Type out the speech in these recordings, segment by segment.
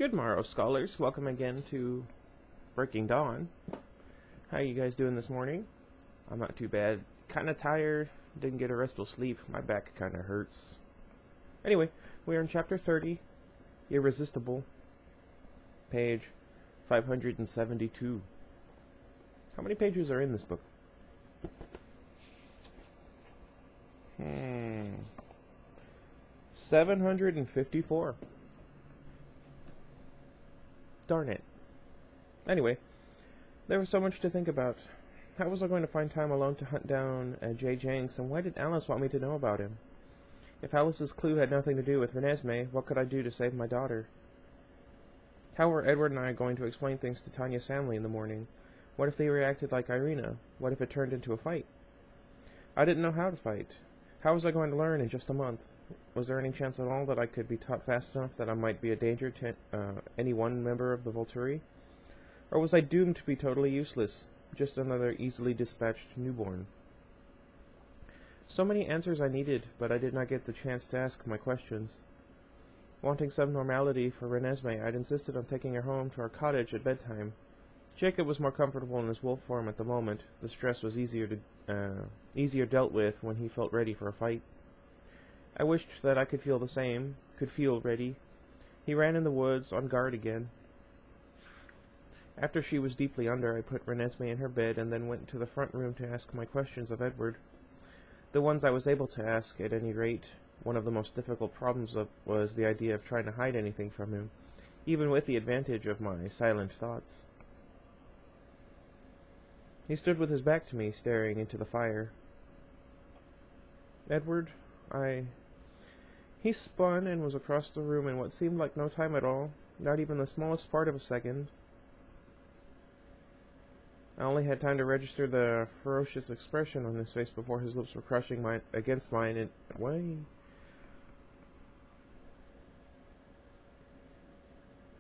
Good morrow, scholars. Welcome again to Breaking Dawn. How are you guys doing this morning? I'm not too bad. Kind of tired. Didn't get a restful sleep. My back kind of hurts. Anyway, we are in Chapter 30, Irresistible, page 572. How many pages are in this book? 754. Darn it. Anyway, there was so much to think about. How was I going to find time alone to hunt down Jay Jenks, and why did Alice want me to know about him? If Alice's clue had nothing to do with Renesmee, what could I do to save my daughter? How were Edward and I going to explain things to Tanya's family in the morning? What if they reacted like Irina? What if it turned into a fight? I didn't know how to fight. How was I going to learn in just a month? Was there any chance at all that I could be taught fast enough that I might be a danger to any one member of the Volturi? Or was I doomed to be totally useless, just another easily dispatched newborn? So many answers I needed, but I did not get the chance to ask my questions. Wanting some normality for Renesmee, I'd insisted on taking her home to our cottage at bedtime. Jacob was more comfortable in his wolf form at the moment. The stress was easier dealt with when he felt ready for a fight. I wished that I could feel the same, could feel ready. He ran in the woods, on guard again. After she was deeply under, I put Renesmee in her bed and then went to the front room to ask my questions of Edward. The ones I was able to ask, at any rate. One of the most difficult problems was the idea of trying to hide anything from him, even with the advantage of my silent thoughts. He stood with his back to me, staring into the fire. Edward, He spun and was across the room in what seemed like no time at all, not even the smallest part of a second. I only had time to register the ferocious expression on his face before his lips were crushing against mine and...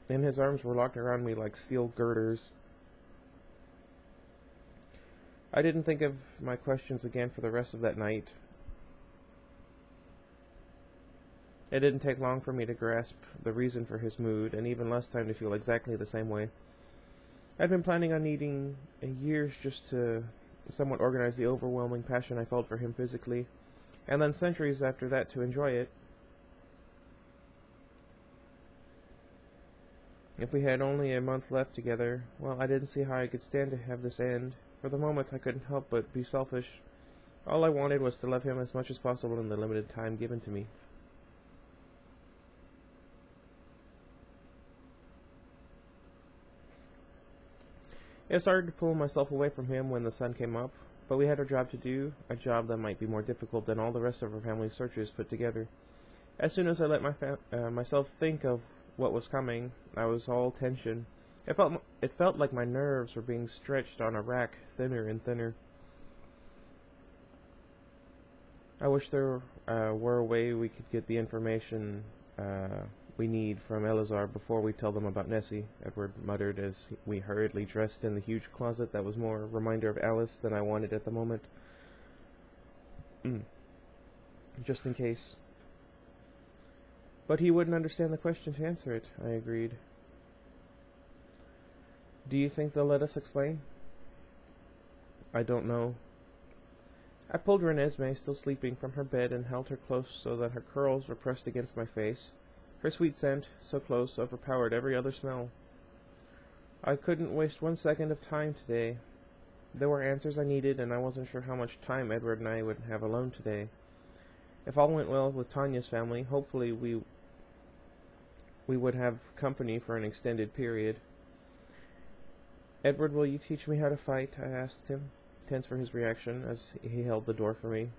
And his arms were locked around me like steel girders. I didn't think of my questions again for the rest of that night. It didn't take long for me to grasp the reason for his mood, and even less time to feel exactly the same way. I'd been planning on needing years just to somewhat organize the overwhelming passion I felt for him physically, and then centuries after that to enjoy it. If we had only a month left together, well, I didn't see how I could stand to have this end. For the moment, I couldn't help but be selfish. All I wanted was to love him as much as possible in the limited time given to me. It started to pull myself away from him when the sun came up, but we had a job to do, a job that might be more difficult than all the rest of our family's searches put together. As soon as I let myself think of what was coming, I was all tension. It felt like my nerves were being stretched on a rack, thinner and thinner. I wish there were a way we could get the information we need from Eleazar before we tell them about Nessie, Edward muttered as we hurriedly dressed in the huge closet that was more a reminder of Alice than I wanted at the moment. Just in case. But he wouldn't understand the question to answer it, I agreed. Do you think they'll let us explain? I don't know. I pulled Renesmee, still sleeping, from her bed and held her close so that her curls were pressed against my face. Her sweet scent, so close, overpowered every other smell. I couldn't waste 1 second of time today. There were answers I needed, and I wasn't sure how much time Edward and I would have alone today. If all went well with Tanya's family, hopefully we would have company for an extended period. Edward, will you teach me how to fight? I asked him, tense for his reaction as he held the door for me.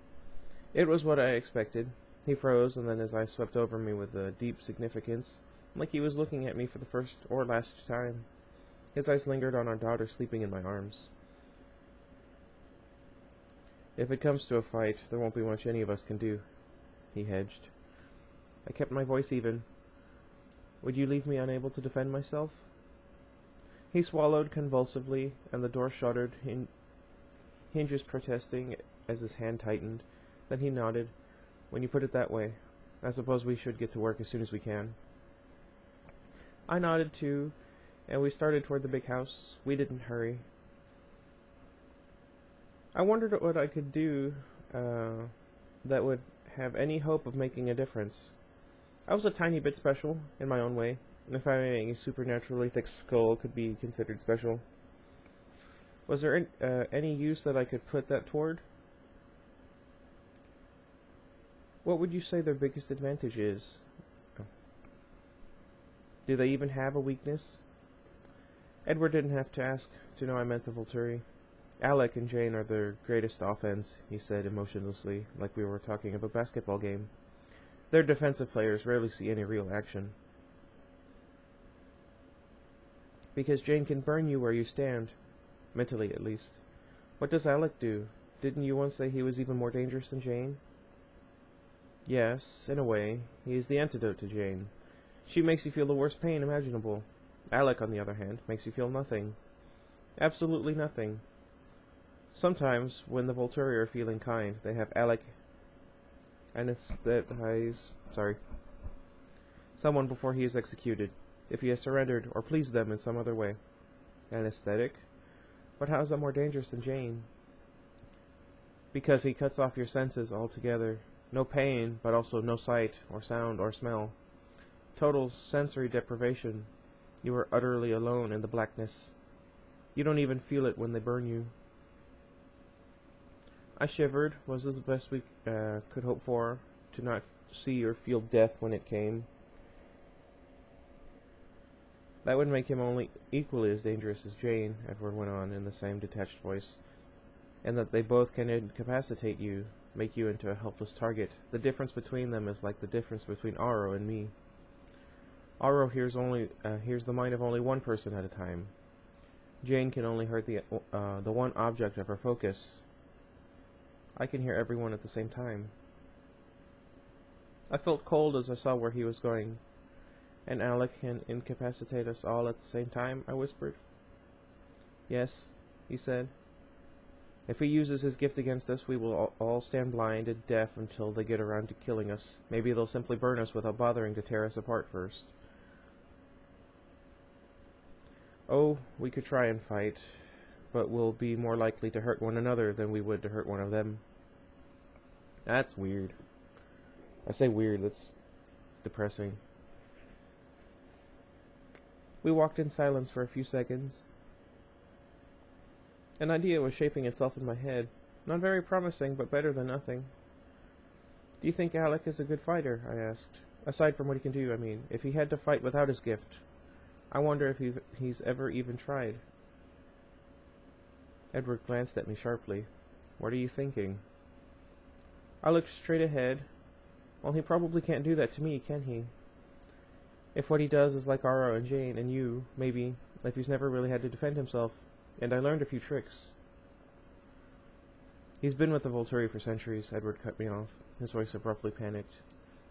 It was what I expected. He froze, and then his eyes swept over me with a deep significance, like he was looking at me for the first or last time. His eyes lingered on our daughter sleeping in my arms. If it comes to a fight, there won't be much any of us can do, he hedged. I kept my voice even. Would you leave me unable to defend myself? He swallowed convulsively, and the door shuddered, hinges protesting as his hand tightened. Then he nodded. When you put it that way, I suppose we should get to work as soon as we can. I nodded too, and we started toward the big house. We didn't hurry. I wondered what I could do that would have any hope of making a difference. I was a tiny bit special, in my own way, if having a supernaturally thick skull could be considered special. Was there any use that I could put that toward? What would you say their biggest advantage is? Do they even have a weakness? Edward didn't have to ask to know I meant the Volturi. Alec and Jane are their greatest offense, he said emotionlessly, like we were talking of a basketball game. Their defensive players rarely see any real action. Because Jane can burn you where you stand, mentally at least. What does Alec do? Didn't you once say he was even more dangerous than Jane? Yes, in a way. He is the antidote to Jane. She makes you feel the worst pain imaginable. Alec, on the other hand, makes you feel nothing. Absolutely nothing. Sometimes, when the Volturi are feeling kind, they have Alec anesthetize someone before he is executed, if he has surrendered or pleased them in some other way. Anesthetic? But how is that more dangerous than Jane? Because he cuts off your senses altogether. No pain, but also no sight, or sound, or smell. Total sensory deprivation. You are utterly alone in the blackness. You don't even feel it when they burn you. I shivered. Was this the best we could hope for? To not see or feel death when it came? That would make him only equally as dangerous as Jane, Edward went on in the same detached voice. And that they both can incapacitate you, make you into a helpless target. The difference between them is like the difference between Aro and me. Aro hears the mind of only one person at a time. Jane can only hurt the one object of her focus. I can hear everyone at the same time. I felt cold as I saw where he was going. And Alec can incapacitate us all at the same time, I whispered. Yes, he said. If he uses his gift against us, we will all stand blind and deaf until they get around to killing us. Maybe they'll simply burn us without bothering to tear us apart first. Oh, we could try and fight, but we'll be more likely to hurt one another than we would to hurt one of them. That's weird. I say weird, that's depressing. We walked in silence for a few seconds. An idea was shaping itself in my head. Not very promising, but better than nothing. Do you think Alec is a good fighter? I asked. Aside from what he can do, I mean. If he had to fight without his gift. I wonder if he's ever even tried. Edward glanced at me sharply. What are you thinking? I looked straight ahead. Well, he probably can't do that to me, can he? If what he does is like Aro and Jane and you, maybe, if he's never really had to defend himself. And I learned a few tricks. He's been with the Volturi for centuries, Edward cut me off. His voice abruptly panicked.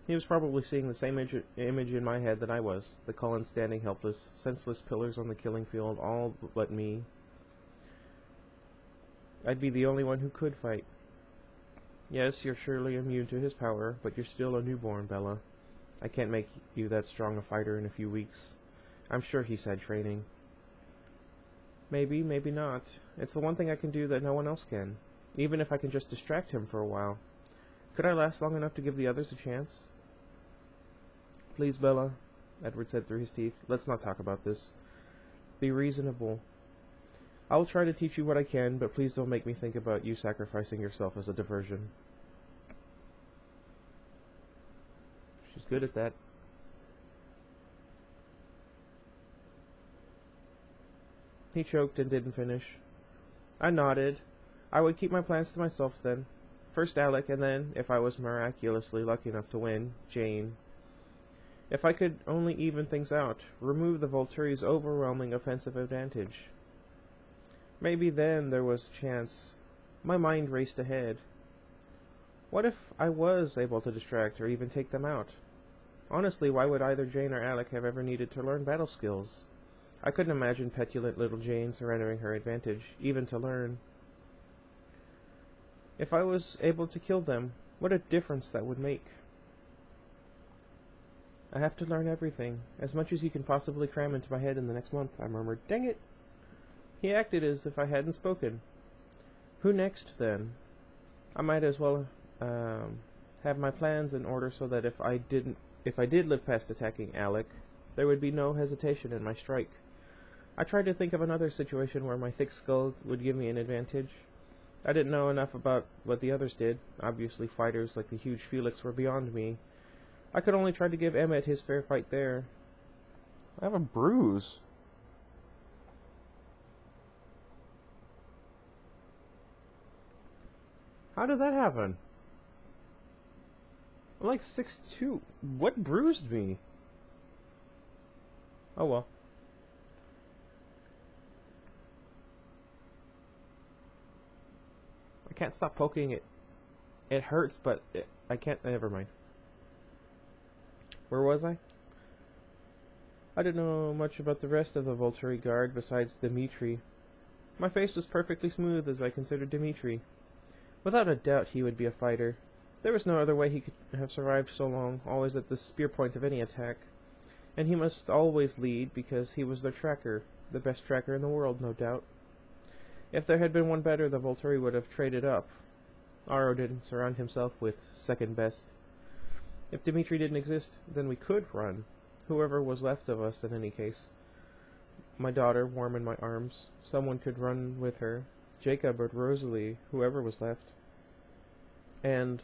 He was probably seeing the same image in my head that I was. The Cullens standing helpless, senseless pillars on the killing field, all but me. I'd be the only one who could fight. Yes, you're surely immune to his power, but you're still a newborn, Bella. I can't make you that strong a fighter in a few weeks. I'm sure he's had training. Maybe, maybe not. It's the one thing I can do that no one else can. Even if I can just distract him for a while. Could I last long enough to give the others a chance? Please, Bella, Edward said through his teeth. Let's not talk about this. Be reasonable. I'll try to teach you what I can, but please don't make me think about you sacrificing yourself as a diversion. She's good at that. He choked and didn't finish. I nodded. I would keep my plans to myself then. First Alec, and then, if I was miraculously lucky enough to win, Jane. If I could only even things out, remove the Volturi's overwhelming offensive advantage. Maybe then there was a chance. My mind raced ahead. What if I was able to distract or even take them out? Honestly, why would either Jane or Alec have ever needed to learn battle skills? I couldn't imagine petulant little Jane surrendering her advantage, even to learn. If I was able to kill them, what a difference that would make. I have to learn everything, as much as you can possibly cram into my head in the next month, I murmured. Dang it! He acted as if I hadn't spoken. Who next, then? I might as well have my plans in order so that if I did live past attacking Alec, there would be no hesitation in my strike. I tried to think of another situation where my thick skull would give me an advantage. I didn't know enough about what the others did. Obviously, fighters like the huge Felix were beyond me. I could only try to give Emmett his fair fight there. I have a bruise. How did that happen? I'm like 6'2". What bruised me? Oh well. I can't stop poking it. It hurts, but I can't. Never mind. Where was I? I didn't know much about the rest of the Volturi guard besides Dimitri. My face was perfectly smooth as I considered Dimitri. Without a doubt he would be a fighter. There was no other way he could have survived so long, always at the spear point of any attack. And he must always lead because he was their tracker, the best tracker in the world, no doubt. If there had been one better, the Volturi would have traded up. Aro didn't surround himself with second best. If Dimitri didn't exist, then we could run. Whoever was left of us in any case. My daughter, warm in my arms. Someone could run with her. Jacob or Rosalie, whoever was left. And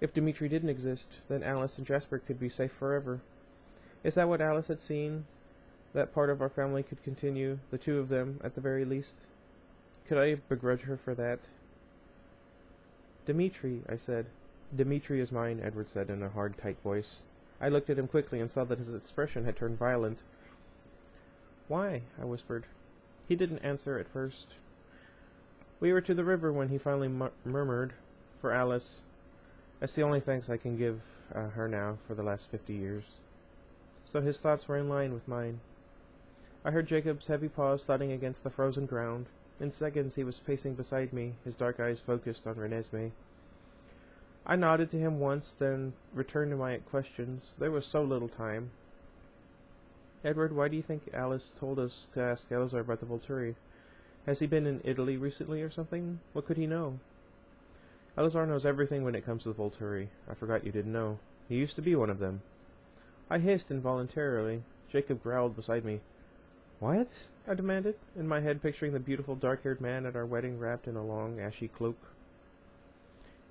if Dimitri didn't exist, then Alice and Jasper could be safe forever. Is that what Alice had seen? That part of our family could continue, the two of them, at the very least? Could I begrudge her for that? Dimitri, I said. Dimitri is mine, Edward said in a hard, tight voice. I looked at him quickly and saw that his expression had turned violent. Why? I whispered. He didn't answer at first. We were to the river when he finally murmured, for Alice. That's the only thanks I can give her now for the last 50 years. So his thoughts were in line with mine. I heard Jacob's heavy paws thudding against the frozen ground. In seconds he was pacing beside me, his dark eyes focused on Renesmee. I nodded to him once, then returned to my questions. There was so little time. Edward, why do you think Alice told us to ask Elazar about the Volturi? Has he been in Italy recently or something? What could he know? Elazar knows everything when it comes to the Volturi. I forgot you didn't know. He used to be one of them. I hissed involuntarily. Jacob growled beside me. What? I demanded, in my head picturing the beautiful dark-haired man at our wedding wrapped in a long, ashy cloak.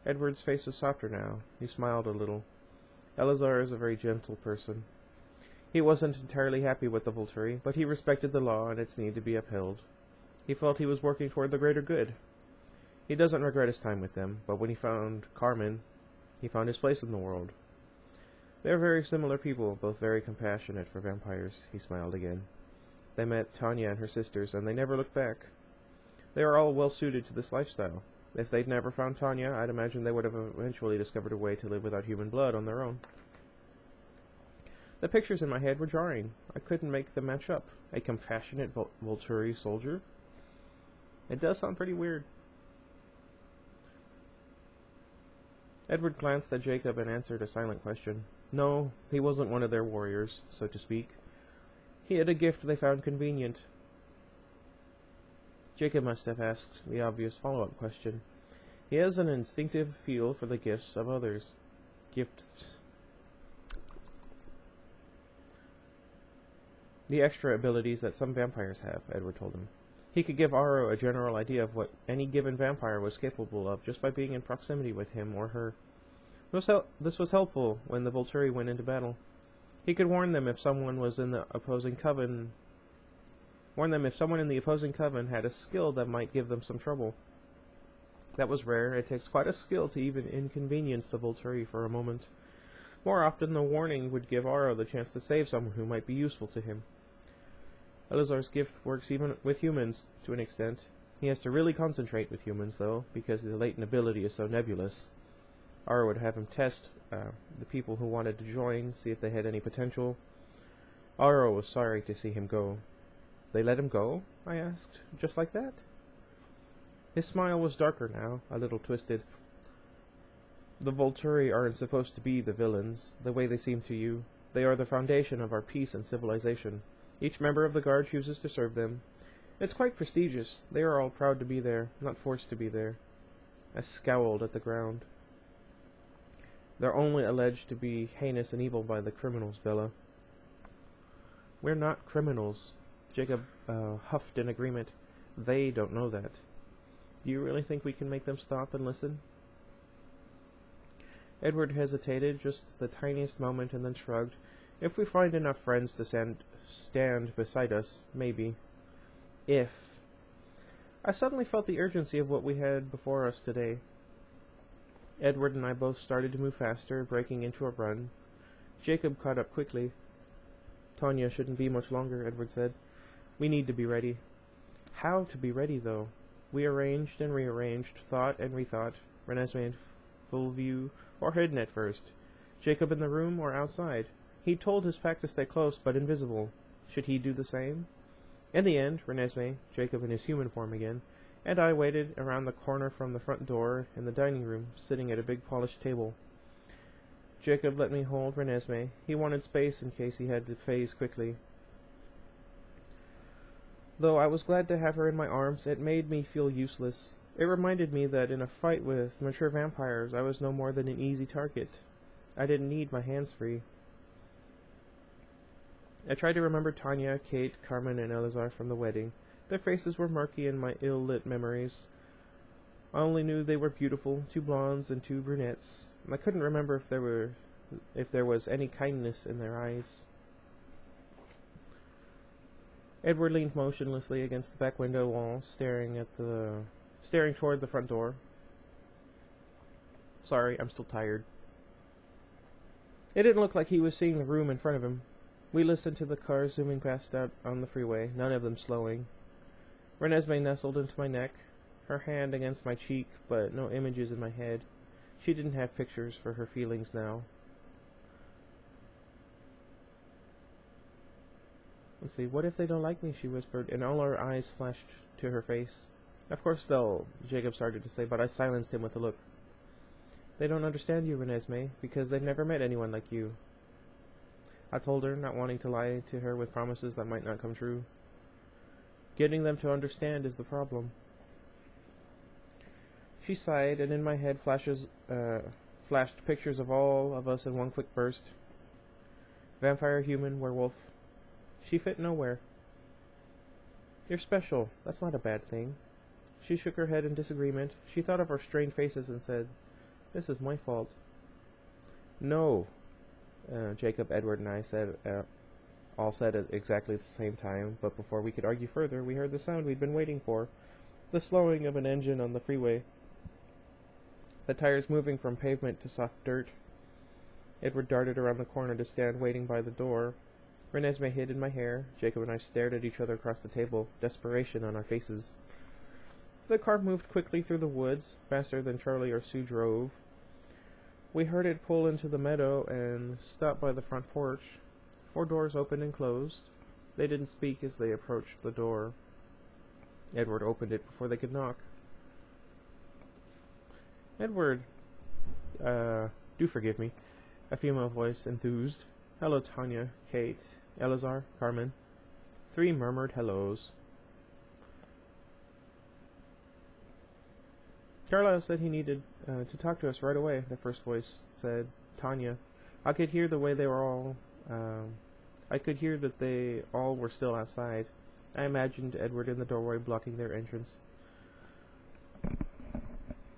Edward's face was softer now. He smiled a little. Elazar is a very gentle person. He wasn't entirely happy with the Volturi, but he respected the law and its need to be upheld. He felt he was working toward the greater good. He doesn't regret his time with them, but when he found Carmen, he found his place in the world. They are very similar people, both very compassionate for vampires. He smiled again. They met Tanya and her sisters, and they never looked back. They are all well suited to this lifestyle. If they'd never found Tanya, I'd imagine they would have eventually discovered a way to live without human blood on their own. The pictures in my head were jarring. I couldn't make them match up. A compassionate Volturi soldier? It does sound pretty weird. Edward glanced at Jacob and answered a silent question. No, he wasn't one of their warriors, so to speak. He had a gift they found convenient. Jacob must have asked the obvious follow-up question. He has an instinctive feel for the gifts of others. Gifts. The extra abilities that some vampires have, Edward told him. He could give Aro a general idea of what any given vampire was capable of just by being in proximity with him or her. This was helpful when the Volturi went into battle. He could warn them if someone was in the opposing coven. Warn them if someone in the opposing coven had a skill that might give them some trouble. That was rare. It takes quite a skill to even inconvenience the Volturi for a moment. More often, the warning would give Aro the chance to save someone who might be useful to him. Elazar's gift works even with humans, to an extent. He has to really concentrate with humans, though, because the latent ability is so nebulous. Aro would have him test the people who wanted to join, see if they had any potential. Aro was sorry to see him go. They let him go? I asked. Just like that? His smile was darker now, a little twisted. The Volturi aren't supposed to be the villains, the way they seem to you. They are the foundation of our peace and civilization. Each member of the guard chooses to serve them. It's quite prestigious. They are all proud to be there, not forced to be there. I scowled at the ground. They're only alleged to be heinous and evil by the criminals, Bella. We're not criminals. Jacob huffed in agreement. They don't know that. Do you really think we can make them stop and listen? Edward hesitated just the tiniest moment and then shrugged. If we find enough friends to stand beside us, maybe. If. I suddenly felt the urgency of what we had before us today. Edward and I both started to move faster, breaking into a run. Jacob caught up quickly. Tanya shouldn't be much longer, Edward said. We need to be ready. How to be ready, though? We arranged and rearranged, thought and rethought, Renesmee in full view, or hidden at first. Jacob in the room or outside. He'd told his pack to stay close, but invisible. Should he do the same? In the end, Renesmee, Jacob in his human form again, and I waited around the corner from the front door in the dining room, sitting at a big polished table. Jacob let me hold Renesmee. He wanted space in case he had to phase quickly. Though I was glad to have her in my arms, it made me feel useless. It reminded me that in a fight with mature vampires, I was no more than an easy target. I didn't need my hands free. I tried to remember Tanya, Kate, Carmen, and Eleazar from the wedding. Their faces were murky in my ill-lit memories. I only knew they were beautiful, 2 blondes and 2 brunettes. I couldn't remember if there was any kindness in their eyes. Edward leaned motionlessly against the back window wall, staring toward the front door. Sorry, I'm still tired. It didn't look like he was seeing the room in front of him. We listened to the cars zooming past out on the freeway, none of them slowing. Renesmee nestled into my neck, her hand against my cheek, but no images in my head. She didn't have pictures for her feelings now. Let's see, what if they don't like me, she whispered, and all her eyes flashed to her face. Of course they'll, Jacob started to say, but I silenced him with a look. They don't understand you, Renesmee, because they've never met anyone like you. I told her, not wanting to lie to her with promises that might not come true. Getting them to understand is the problem. She sighed, and in my head flashed pictures of all of us in one quick burst. Vampire, human, werewolf. She fit nowhere. You're special. That's not a bad thing. She shook her head in disagreement. She thought of our strained faces and said, This is my fault. No. Jacob, Edward, and I all said at exactly the same time, but before we could argue further, we heard the sound we'd been waiting for, the slowing of an engine on the freeway, the tires moving from pavement to soft dirt. Edward darted around the corner to stand waiting by the door. Renesmee hid in my hair. Jacob and I stared at each other across the table, desperation on our faces. The car moved quickly through the woods, faster than Charlie or Sue drove. We heard it pull into the meadow and stop by the front porch. 4 doors opened and closed. They didn't speak as they approached the door. Edward opened it before they could knock. Edward, do forgive me, a female voice enthused. Hello, Tanya, Kate, Eleazar, Carmen. 3 murmured hellos. Carlyle said he needed to talk to us right away, the first voice said. Tanya. I could hear the way they were all... I could hear that they all were still outside. I imagined Edward in the doorway blocking their entrance.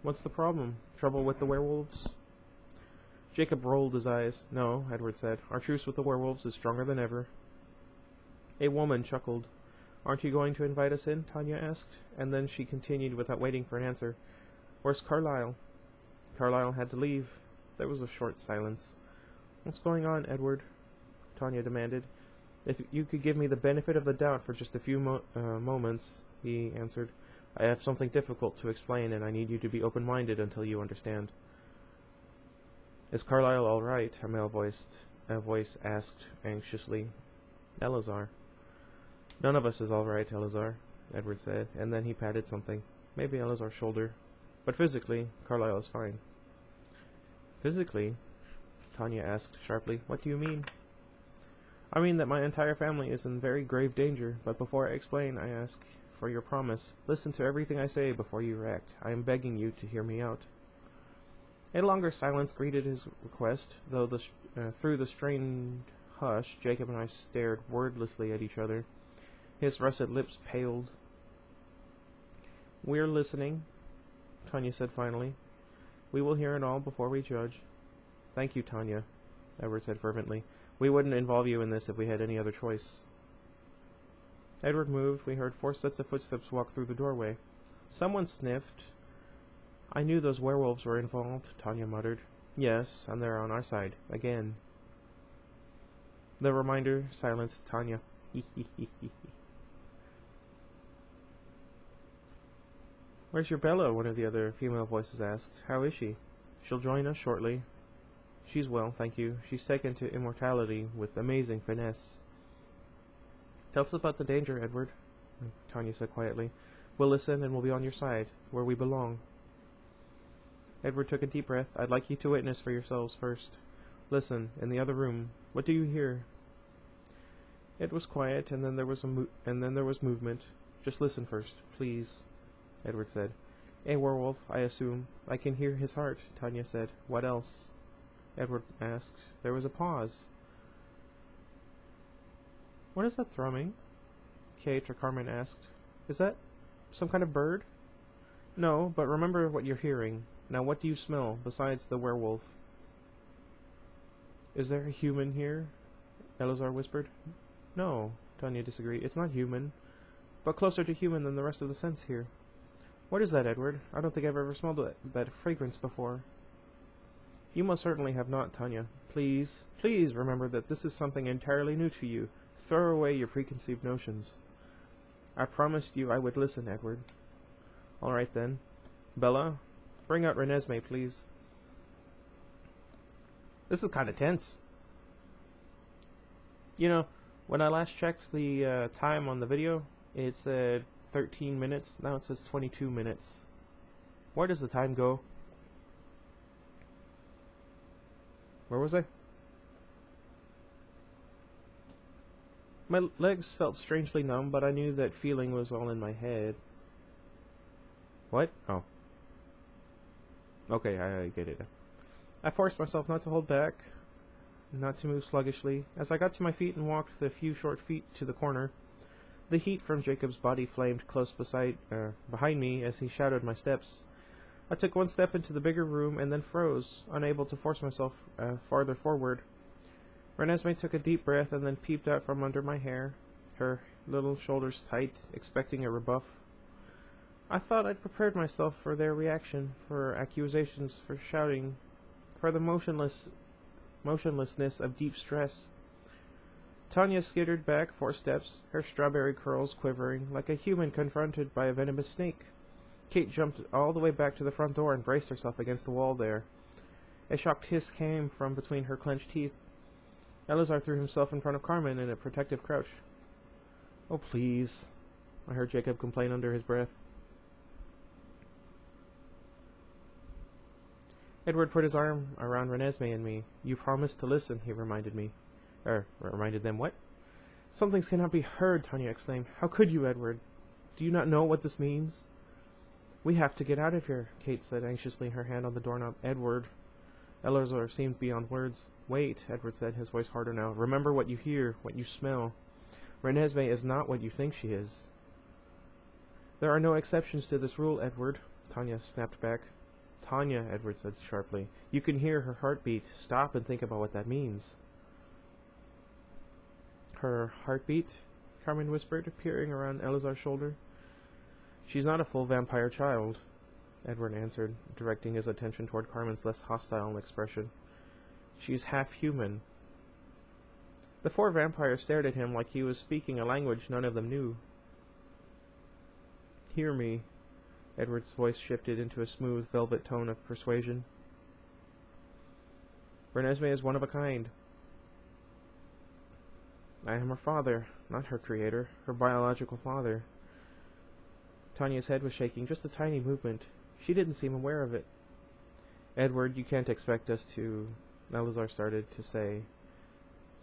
What's the problem? Trouble with the werewolves? Jacob rolled his eyes. No, Edward said. Our truce with the werewolves is stronger than ever. A woman chuckled. Aren't you going to invite us in? Tanya asked, and then she continued without waiting for an answer. Where's Carlyle? Carlyle had to leave. There was a short silence. What's going on, Edward? Tanya demanded. If you could give me the benefit of the doubt for just a few moments, he answered. I have something difficult to explain, and I need you to be open-minded until you understand. Is Carlyle all right? A voice asked anxiously. Eleazar. None of us is all right, Eleazar, Edward said, and then he patted something, maybe Eleazar's shoulder. But physically, Carlyle is fine. Physically? Tanya asked sharply. What do you mean? I mean that my entire family is in very grave danger, but before I explain, I ask for your promise. Listen to everything I say before you react. I am begging you to hear me out. A longer silence greeted his request, though through the strained hush, Jacob and I stared wordlessly at each other. His russet lips paled. "We're listening," Tanya said finally. "We will hear it all before we judge." "Thank you, Tanya," Edward said fervently. "We wouldn't involve you in this if we had any other choice." Edward moved. We heard 4 sets of footsteps walk through the doorway. Someone sniffed. "I knew those werewolves were involved," Tanya muttered. "Yes, and they're on our side. Again." The reminder silenced Tanya. "Where's your Bella?" one of the other female voices asked. "How is she?" "She'll join us shortly." "She's well, thank you. She's taken to immortality with amazing finesse." "Tell us about the danger, Edward," Tanya said quietly. "We'll listen and we'll be on your side, where we belong." Edward took a deep breath. "I'd like you to witness for yourselves first. Listen, in the other room. What do you hear?" It was quiet, and then there was movement. "Just listen first, please," Edward said. "A werewolf, I assume. I can hear his heart," Tanya said. "What else?" Edward asked. There was a pause. "What is that thrumming?" Kate or Carmen asked. "Is that some kind of bird?" "No, but remember what you're hearing. Now what do you smell, besides the werewolf?" "Is there a human here?" Eleazar whispered. "No," Tanya disagreed. "It's not human, but closer to human than the rest of the scents here." "What is that, Edward? I don't think I've ever smelled that fragrance before." "You most certainly have not, Tanya. Please, please remember that this is something entirely new to you. Throw away your preconceived notions." "I promised you I would listen, Edward." "All right, then. Bella, bring out Renesmee, please." This is kind of tense. You know, when I last checked the time on the video, it said 13 minutes. Now it says 22 minutes. Where does the time go? Where was I? My legs felt strangely numb, but I knew that feeling was all in my head. What? Oh. Okay, I get it. I forced myself not to hold back, not to move sluggishly. As I got to my feet and walked the few short feet to the corner, the heat from Jacob's body flamed close behind me as he shadowed my steps. I took one step into the bigger room and then froze, unable to force myself farther forward. Renesmee took a deep breath and then peeped out from under my hair, her little shoulders tight, expecting a rebuff. I thought I'd prepared myself for their reaction, for accusations, for shouting, for the motionlessness of deep stress. Tanya skittered back 4 steps, her strawberry curls quivering, like a human confronted by a venomous snake. Kate jumped all the way back to the front door and braced herself against the wall there. A shocked hiss came from between her clenched teeth. Eleazar threw himself in front of Carmen in a protective crouch. "Oh, please," I heard Jacob complain under his breath. Edward put his arm around Renesmee and me. "You promised to listen," he reminded me. Reminded them what? "Some things cannot be heard," Tanya exclaimed. "How could you, Edward? Do you not know what this means?" "We have to get out of here," Kate said anxiously, her hand on the doorknob. "Edward." Eleazar seemed beyond words. "Wait," Edward said, his voice harder now. "Remember what you hear, what you smell. Renesmee is not what you think she is." "There are no exceptions to this rule, Edward," Tanya snapped back. "Tanya," Edward said sharply, "you can hear her heartbeat. Stop and think about what that means." "Her heartbeat?" Carmen whispered, peering around Eleazar's shoulder. "She's not a full vampire child," Edward answered, directing his attention toward Carmen's less hostile expression. "She's half human." The 4 vampires stared at him like he was speaking a language none of them knew. "Hear me." Edward's voice shifted into a smooth, velvet tone of persuasion. "Renesmee is one of a kind. I am her father, not her creator, her biological father." Tanya's head was shaking, just a tiny movement. She didn't seem aware of it. "Edward, you can't expect us to..." Eleazar started to say.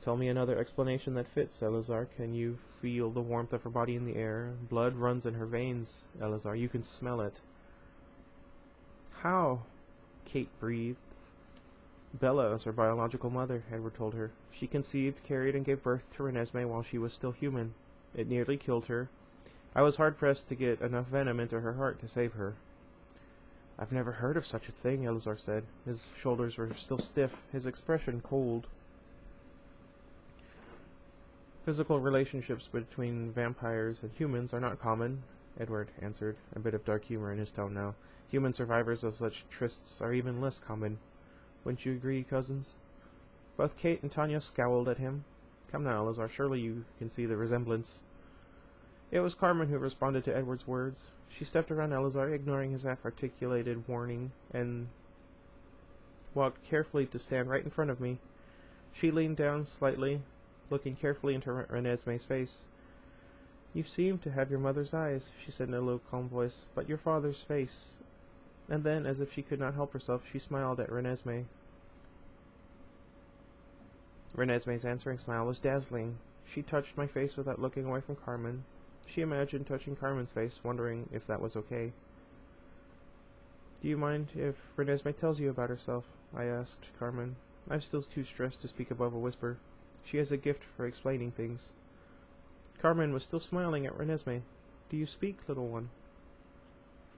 Tell me another explanation that fits, Eleazar. Can you feel the warmth of her body in the air? Blood runs in her veins, Eleazar. You can smell it. How? Kate breathed. Bella is her biological mother, Edward told her. She conceived, carried, and gave birth to Renesmee while she was still human. It nearly killed her. I was hard-pressed to get enough venom into her heart to save her. I've never heard of such a thing, Eleazar said. His shoulders were still stiff, his expression cold. Physical relationships between vampires and humans are not common, Edward answered, a bit of dark humor in his tone now. Human survivors of such trysts are even less common. Wouldn't you agree, cousins? Both Kate and Tanya scowled at him. Come now, Eleazar, surely you can see the resemblance. It was Carmen who responded to Edward's words. She stepped around Eleazar, ignoring his half-articulated warning, and walked carefully to stand right in front of me. She leaned down slightly, looking carefully into Renesmee's face. You seem to have your mother's eyes, she said in a low, calm voice, but your father's face. And then, as if she could not help herself, she smiled at Renesmee. Renesmee's answering smile was dazzling. She touched my face without looking away from Carmen. She imagined touching Carmen's face, wondering if that was okay. Do you mind if Renesmee tells you about herself? I asked Carmen. I'm still too stressed to speak above a whisper. She has a gift for explaining things. Carmen was still smiling at Renesmee. Do you speak, little one?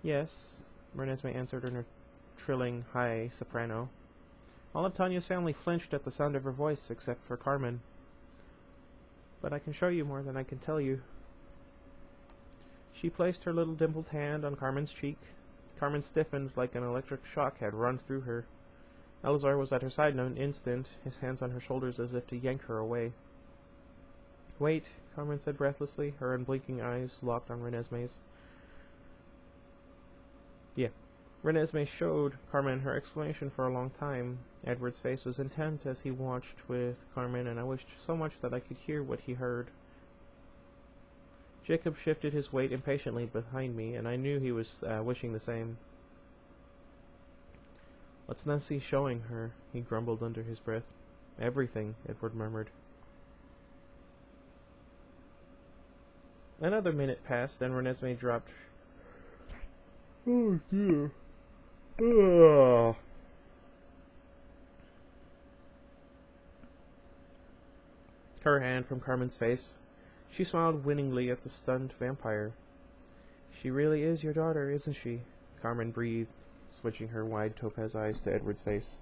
Yes, Renesmee answered in her trilling, high soprano. All of Tanya's family flinched at the sound of her voice, except for Carmen. But I can show you more than I can tell you. She placed her little dimpled hand on Carmen's cheek. Carmen stiffened like an electric shock had run through her. Eleazar was at her side in an instant, his hands on her shoulders as if to yank her away. Wait, Carmen said breathlessly, her unblinking eyes locked on Renesmee's. Renesmee showed Carmen her explanation for a long time. Edward's face was intent as he watched with Carmen, and I wished so much that I could hear what he heard. Jacob shifted his weight impatiently behind me, and I knew he was wishing the same. What's Nancy showing her? He grumbled under his breath. Everything, Edward murmured. Another minute passed, and Renesmee dropped. Oh, dear. Ugh. Her hand from Carmen's face. She smiled winningly at the stunned vampire. She really is your daughter, isn't she? Carmen breathed, switching her wide topaz eyes to Edward's face.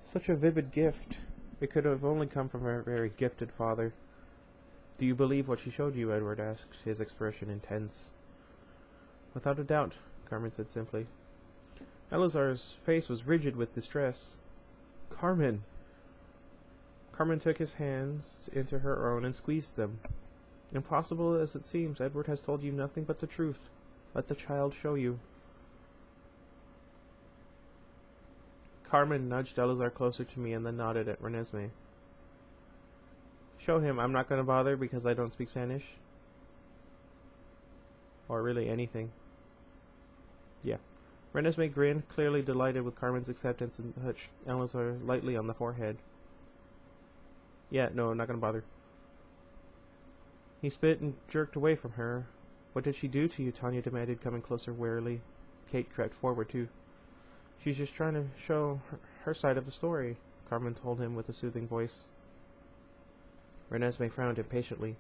Such a vivid gift. It could have only come from her very gifted father. Do you believe what she showed you? Edward asked, his expression intense. Without a doubt, Carmen said simply. Eleazar's face was rigid with distress. Carmen! Carmen took his hands into her own and squeezed them. Impossible as it seems, Edward has told you nothing but the truth. Let the child show you. Carmen nudged Eleazar closer to me and then nodded at Renesmee. Show him. I'm not going to bother because I don't speak Spanish. Or really anything. Yeah. Renesmee grinned, clearly delighted with Carmen's acceptance, and touched Eleazar lightly on the forehead. Yeah, no, I'm not going to bother. He spit and jerked away from her. What did she do to you? Tanya demanded, coming closer warily. Kate crept forward too. She's just trying to show her side of the story, Carmen told him with a soothing voice. Renesmee frowned impatiently.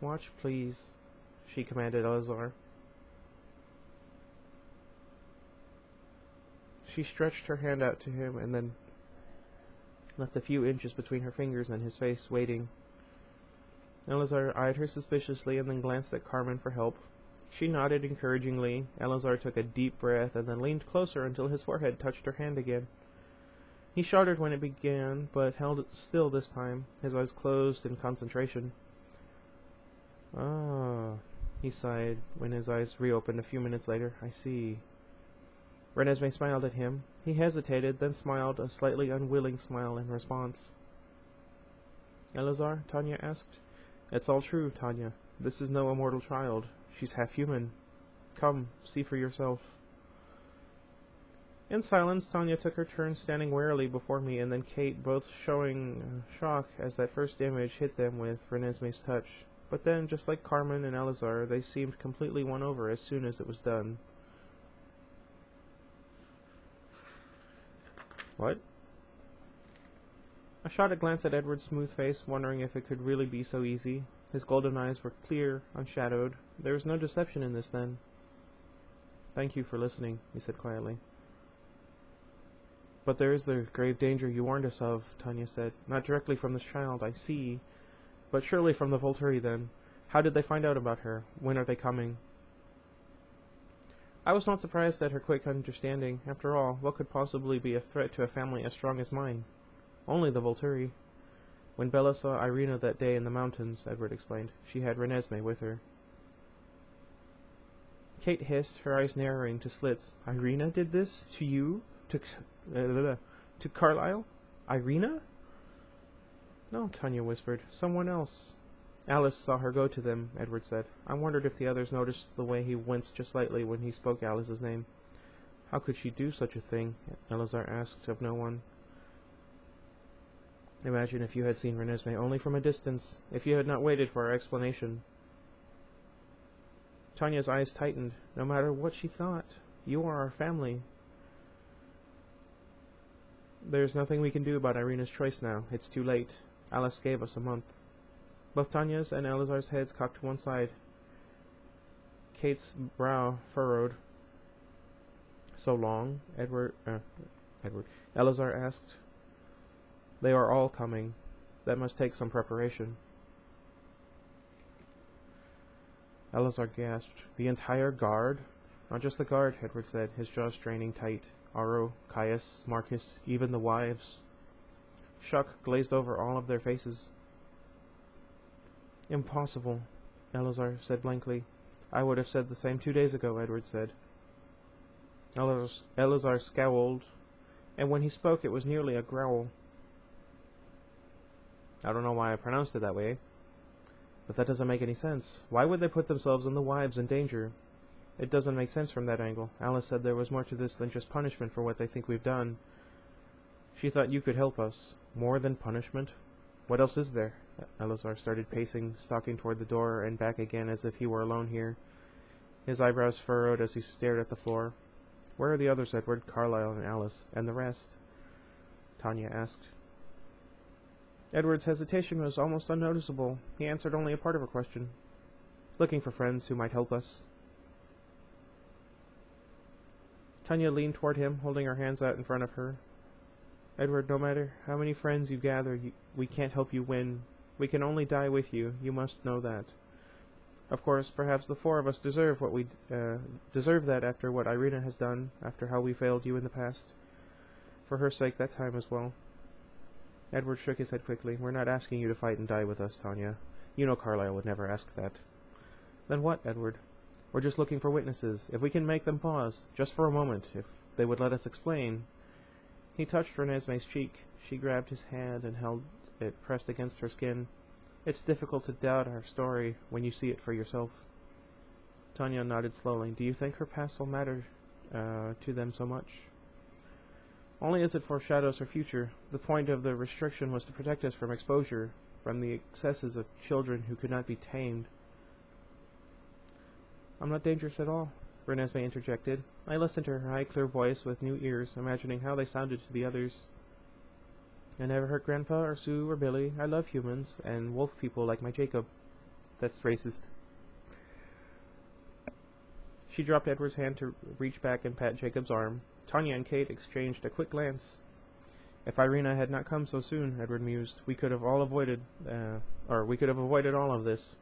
Watch, please, she commanded Eleazar. She stretched her hand out to him and then left a few inches between her fingers and his face, waiting. Eleazar eyed her suspiciously and then glanced at Carmen for help. She nodded encouragingly. Eleazar took a deep breath and then leaned closer until his forehead touched her hand again. He shuddered when it began, but held it still this time, his eyes closed in concentration. Ah, he sighed when his eyes reopened a few minutes later. I see. Renesmee smiled at him. He hesitated, then smiled, a slightly unwilling smile in response. Eleazar? Tanya asked. It's all true, Tanya. This is no immortal child. She's half human. Come, see for yourself. In silence, Tanya took her turn standing warily before me, and then Kate, both showing shock as that first image hit them with Renesmee's touch. But then, just like Carmen and Elazar, they seemed completely won over as soon as it was done. What? I shot a glance at Edward's smooth face, wondering if it could really be so easy. His golden eyes were clear, unshadowed. There was no deception in this, then. Thank you for listening, he said quietly. But there is the grave danger you warned us of, Tanya said. Not directly from this child, I see. But surely from the Volturi, then. How did they find out about her? When are they coming? I was not surprised at her quick understanding. After all, what could possibly be a threat to a family as strong as mine? Only the Volturi. When Bella saw Irina that day in the mountains, Edward explained, she had Renesmee with her. Kate hissed, her eyes narrowing to slits. Irina did this? To you? To Carlyle? Irina? No, Tanya whispered. Someone else. Alice saw her go to them, Edward said. I wondered if the others noticed the way he winced just slightly when he spoke Alice's name. How could she do such a thing? Elazar asked of no one. Imagine if you had seen Renesmee only from a distance, if you had not waited for our explanation. Tanya's eyes tightened. No matter what she thought, you are our family. There's nothing we can do about Irina's choice now. It's too late. Alice gave us a month. Both Tanya's and Elazar's heads cocked to one side. Kate's brow furrowed. So long? Edward. Elazar asked. They are all coming. That must take some preparation. Elazar gasped. The entire guard? Not just the guard, Edward said, his jaw straining tight. Aro, Caius, Marcus, even the wives. Shock glazed over all of their faces. Impossible, Elazar said blankly. I would have said the same 2 days ago, Edward said. Elazar scowled, and when he spoke it was nearly a growl. I don't know why I pronounced it that way, but that doesn't make any sense. Why would they put themselves and the wives in danger? It doesn't make sense from that angle. Alice said there was more to this than just punishment for what they think we've done. She thought you could help us. More than punishment? What else is there? Elazar started pacing, stalking toward the door and back again as if he were alone here. His eyebrows furrowed as he stared at the floor. Where are the others, Edward? Carlyle and Alice. And the rest? Tanya asked. Edward's hesitation was almost unnoticeable. He answered only a part of her question. Looking for friends who might help us. Tanya leaned toward him, holding her hands out in front of her. Edward, no matter how many friends you gather, we can't help you win. We can only die with you. You must know that. Of course, perhaps the four of us deserve that after what Irina has done, after how we failed you in the past. For her sake, that time as well. Edward shook his head quickly. We're not asking you to fight and die with us, Tanya. You know Carlyle would never ask that. Then what, Edward? We're just looking for witnesses. If we can make them pause, just for a moment, if they would let us explain. He touched Renesmee's cheek. She grabbed his hand and held it pressed against her skin. It's difficult to doubt our story when you see it for yourself. Tanya nodded slowly. Do you think her past will matter to them so much? Only as it foreshadows her future. The point of the restriction was to protect us from exposure, from the excesses of children who could not be tamed. I'm not dangerous at all, Renesmee interjected. I listened to her high, clear voice with new ears, imagining how they sounded to the others. I never hurt Grandpa or Sue or Billy. I love humans and wolf people like my Jacob. That's racist. She dropped Edward's hand to reach back and pat Jacob's arm. Tanya and Kate exchanged a quick glance. If Irina had not come so soon, Edward mused, we could have avoided all of this.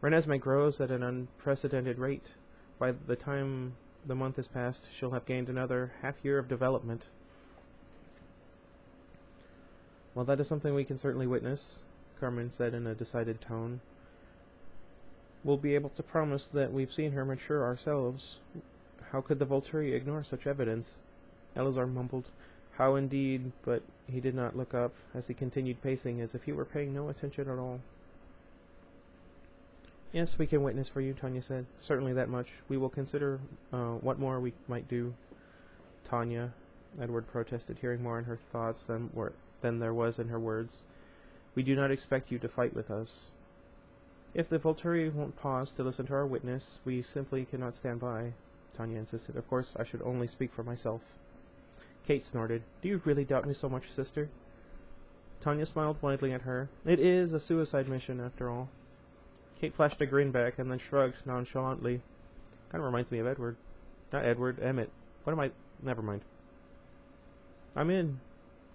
Renesmee grows at an unprecedented rate. By the time the month has passed, she'll have gained another half-year of development. Well, that is something we can certainly witness, Carmen said in a decided tone. We'll be able to promise that we've seen her mature ourselves. How could the Volturi ignore such evidence? Elazar mumbled, how indeed, but he did not look up as he continued pacing as if he were paying no attention at all. Yes, we can witness for you, Tanya said. Certainly that much. We will consider what more we might do. Tanya, Edward protested, hearing more in her thoughts than there was in her words. We do not expect you to fight with us. If the Volturi won't pause to listen to our witness, we simply cannot stand by, Tanya insisted. Of course, I should only speak for myself. Kate snorted. Do you really doubt me so much, sister? Tanya smiled widely at her. It is a suicide mission, after all. Kate flashed a grin back and then shrugged nonchalantly. Kind of reminds me of Edward. Not Edward, Emmett. What am I... Never mind. I'm in.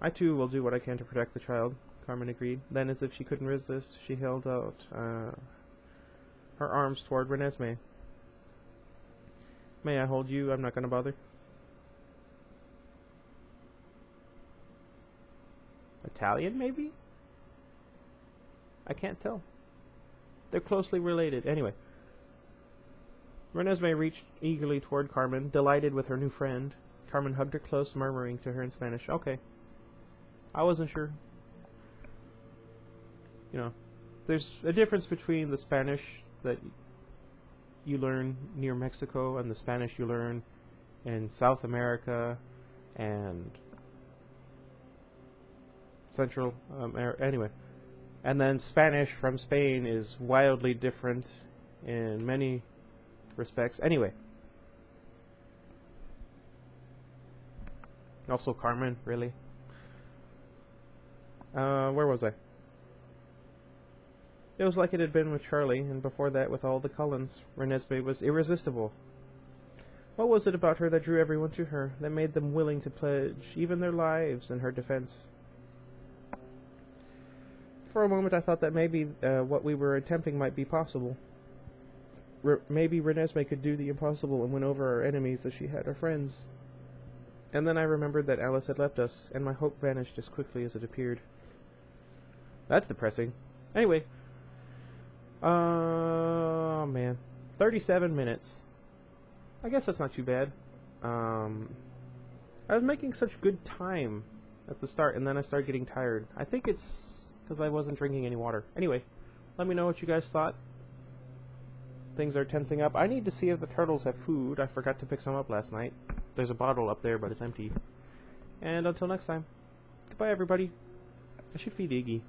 I too will do what I can to protect the child, Carmen agreed. Then, as if she couldn't resist, she held out her arms toward Renesmee. May I hold you? I'm not going to bother. Italian, maybe? I can't tell. They're closely related. Anyway. Renesmee reached eagerly toward Carmen, delighted with her new friend. Carmen hugged her close, murmuring to her in Spanish, okay. I wasn't sure. You know, there's a difference between the Spanish that you learn near Mexico and the Spanish you learn in South America and Central America. Anyway. And then Spanish from Spain is wildly different in many respects. Anyway. Also Carmen, really. Where was I? It was like it had been with Charlie, and before that with all the Cullens. Renesmee was irresistible. What was it about her that drew everyone to her, that made them willing to pledge even their lives in her defense? For a moment I thought that maybe what we were attempting might be possible. Maybe Renesmee could do the impossible and win over our enemies as she had our friends. And then I remembered that Alice had left us, and my hope vanished as quickly as it appeared. That's depressing. Anyway. Oh, man. 37 minutes. I guess that's not too bad. I was making such good time at the start, and then I started getting tired. I think it's because I wasn't drinking any water. Anyway, let me know what you guys thought. Things are tensing up. I need to see if the turtles have food. I forgot to pick some up last night. There's a bottle up there, but it's empty. And until next time, goodbye, everybody. I should feed Iggy.